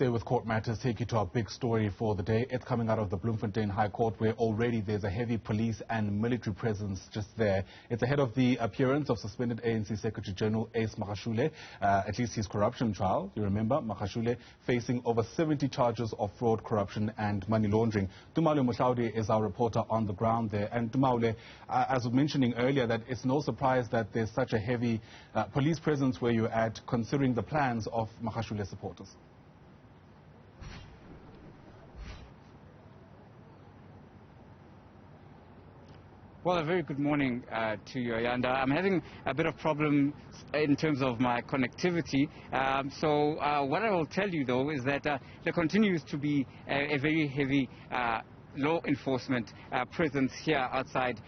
stay with court matters, take you to our big story for the day. It's coming out of the Bloemfontein High Court, where already there's a heavy police and military presence just there. It's ahead of the appearance of suspended ANC Secretary General Ace Magashule, at least his corruption trial. You remember, Magashule facing over 70 charges of fraud, corruption and money laundering. Tumaole Mohlaoli is our reporter on the ground there. And Tumaole, as I was mentioning earlier, that it's no surprise that there's such a heavy police presence where you're at, considering the plans of Magashule supporters. Well, a very good morning to you, Ayanda. I'm having a bit of problem in terms of my connectivity. So what I will tell you, though, is that there continues to be a very heavy law enforcement presence here outside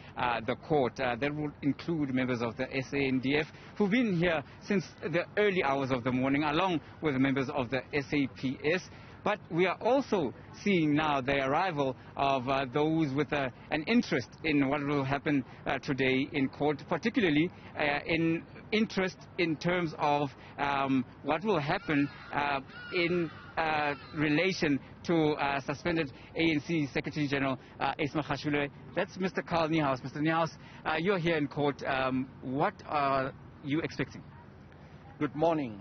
the court. That would include members of the SANDF who've been here since the early hours of the morning, along with members of the SAPS. But we are also seeing now the arrival of those with an interest in what will happen today in court, particularly in interest in terms of what will happen in relation to suspended ANC Secretary General Ace Magashule. That's Mr. Carl Niehaus. Mr. Niehaus, you're here in court. What are you expecting? Good morning.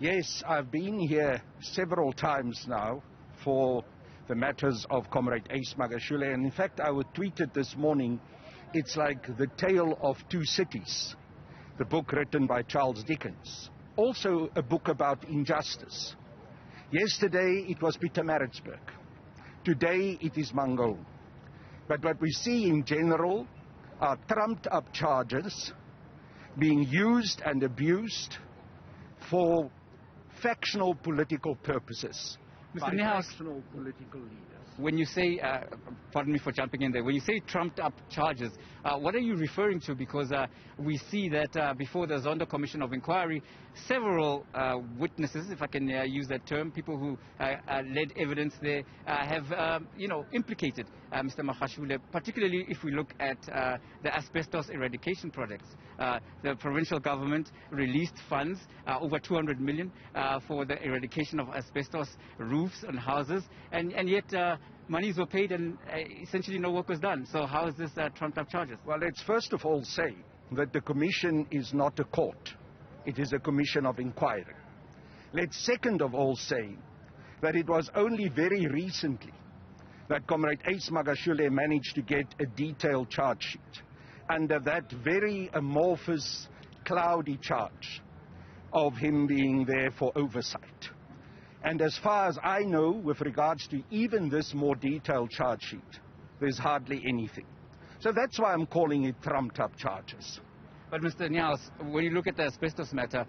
Yes, I've been here several times now for the matters of Comrade Ace Magashule, and in fact I would tweet it this morning. It's like The Tale of Two Cities, the book written by Charles Dickens, also a book about injustice. Yesterday it was Pietermaritzburg, today it is Mangaung. But what we see in general are trumped up charges being used and abused for factional political purposes. Mr. Niehaus, factional political leaders. When you say, pardon me for jumping in there, when you say trumped up charges, what are you referring to? Because we see that before the Zondo Commission of Inquiry, several witnesses, if I can use that term, people who led evidence there, have implicated Mr. Magashule, particularly if we look at the asbestos eradication projects. The provincial government released funds, over 200 million, for the eradication of asbestos roofs and houses, and yet monies were paid and essentially no work was done. So how is this trumped up charges? Well, let's first of all say that the commission is not a court. It is a commission of inquiry. Let's second of all say that it was only very recently that Comrade Ace Magashule managed to get a detailed charge sheet under that very amorphous, cloudy charge of him being there for oversight. And as far as I know, with regards to even this more detailed charge sheet, there's hardly anything. So that's why I'm calling it trumped up charges. But Mr. Niehaus, when you look at the asbestos matter,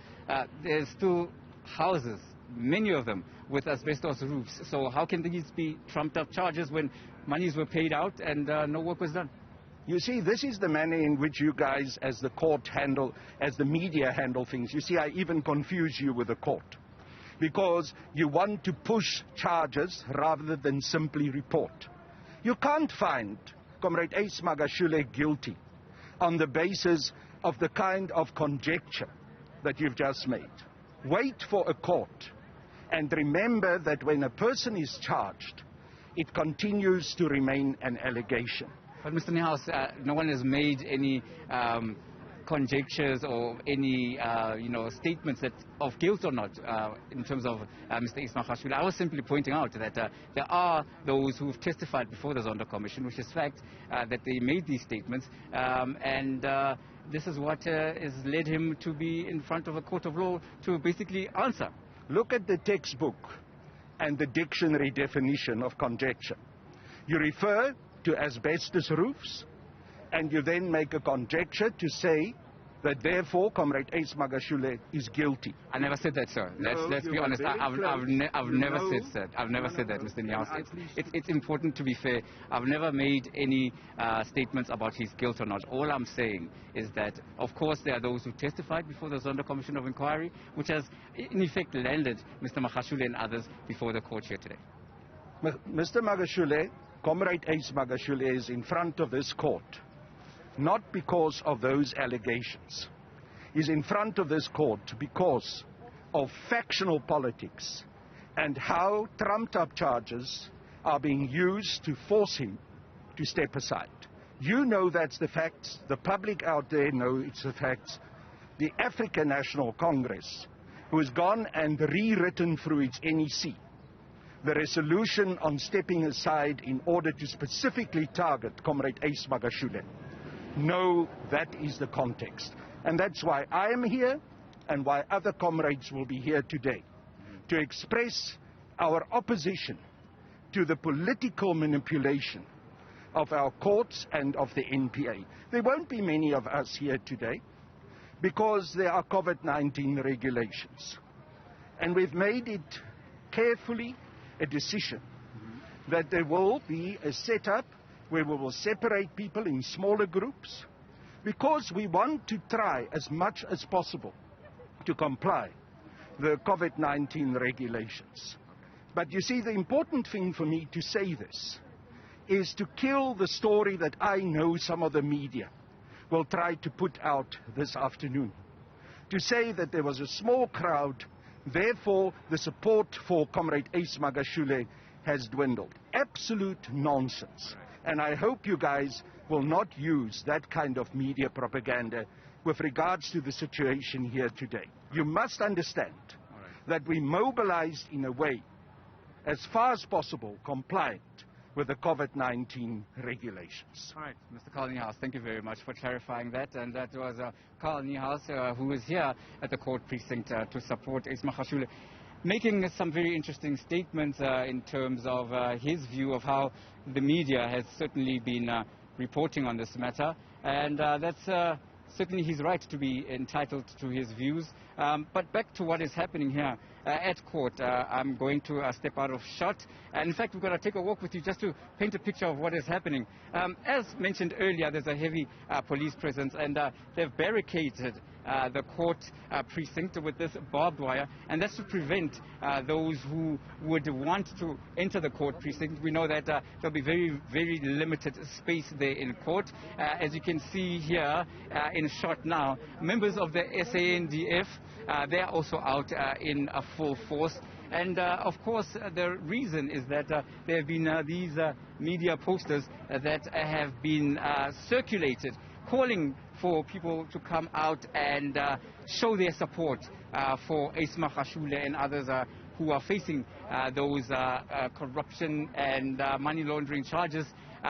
there's still houses, many of them, with asbestos roofs. So how can these be trumped up charges when monies were paid out and no work was done? You see, this is the manner in which you guys, as the court handle, as the media handle things. You see, I even confuse you with the court, because you want to push charges rather than simply report. You can't find Comrade Ace Magashule guilty on the basis of the kind of conjecture that you've just made. Wait for a court, and remember that when a person is charged, it continues to remain an allegation. But Mr. Niehaus, no one has made any conjectures or any statements that of guilt or not in terms of Mr. Ace Magashule. I was simply pointing out that there are those who have testified before the Zondo Commission, which is fact that they made these statements, and this is what has led him to be in front of a court of law to basically answer. Look at the textbook and the dictionary definition of conjecture. You refer to asbestos roofs, and you then make a conjecture to say that therefore Comrade Ace Magashule is guilty. I never said that, sir. Let's be honest. I've never said that. I've never said that, Mr. Niehaus. It's important to be fair. I've never made any statements about his guilt or not. All I'm saying is that, of course, there are those who testified before the Zondo Commission of Inquiry, which has in effect landed Mr. Magashule and others before the court here today. Mr. Magashule, Comrade Ace Magashule is in front of this court not because of those allegations. He's in front of this court because of factional politics and how trumped-up charges are being used to force him to step aside. You know that's the facts. The public out there know it's the facts. The African National Congress, who has gone and rewritten through its NEC the resolution on stepping aside in order to specifically target Comrade Ace Magashule. No, that is the context. And that's why I am here and why other comrades will be here today, to express our opposition to the political manipulation of our courts and of the NPA. There won't be many of us here today because there are COVID-19 regulations. And we've made it carefully a decision that there will be a setup where we will separate people in smaller groups because we want to try as much as possible to comply the COVID-19 regulations. But you see, the important thing for me to say this is to kill the story that I know some of the media will try to put out this afternoon. To say that there was a small crowd, therefore the support for Comrade Ace Magashule has dwindled. Absolute nonsense. And I hope you guys will not use that kind of media propaganda with regards to the situation here today. You must understand that we mobilized in a way as far as possible compliant with the COVID-19 regulations. All right, Mr. Carl Niehaus, thank you very much for clarifying that. And that was Carl Niehaus, who is here at the court precinct to support Ace Magashule, making some very interesting statements in terms of his view of how the media has certainly been reporting on this matter. And that's certainly his right to be entitled to his views. But back to what is happening here at court. I'm going to step out of shot. And in fact, we're going to take a walk with you just to paint a picture of what is happening. As mentioned earlier, there's a heavy police presence, and they've barricaded the court precinct with this barbed wire, and that's to prevent those who would want to enter the court precinct. We know that there'll be very, very limited space there in court. As you can see here in shot now, members of the SANDF, they're also out in full force. And of course, the reason is that there have been these media posters that have been circulated, calling for people to come out and show their support for Ace Magashule and others who are facing those corruption and money laundering charges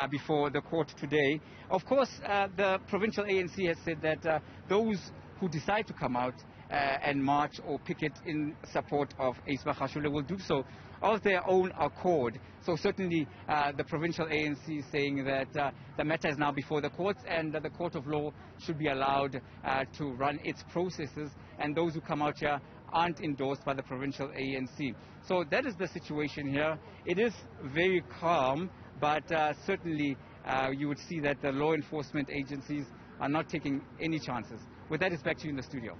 before the court today. Of course, the provincial ANC has said that those who decide to come out and march or picket in support of Ace Magashule will do so of their own accord. So certainly the provincial ANC is saying that the matter is now before the courts, and the court of law should be allowed to run its processes, and those who come out here aren't endorsed by the provincial ANC. So that is the situation here. It is very calm, but certainly you would see that the law enforcement agencies are not taking any chances. With that, it's back to you in the studio.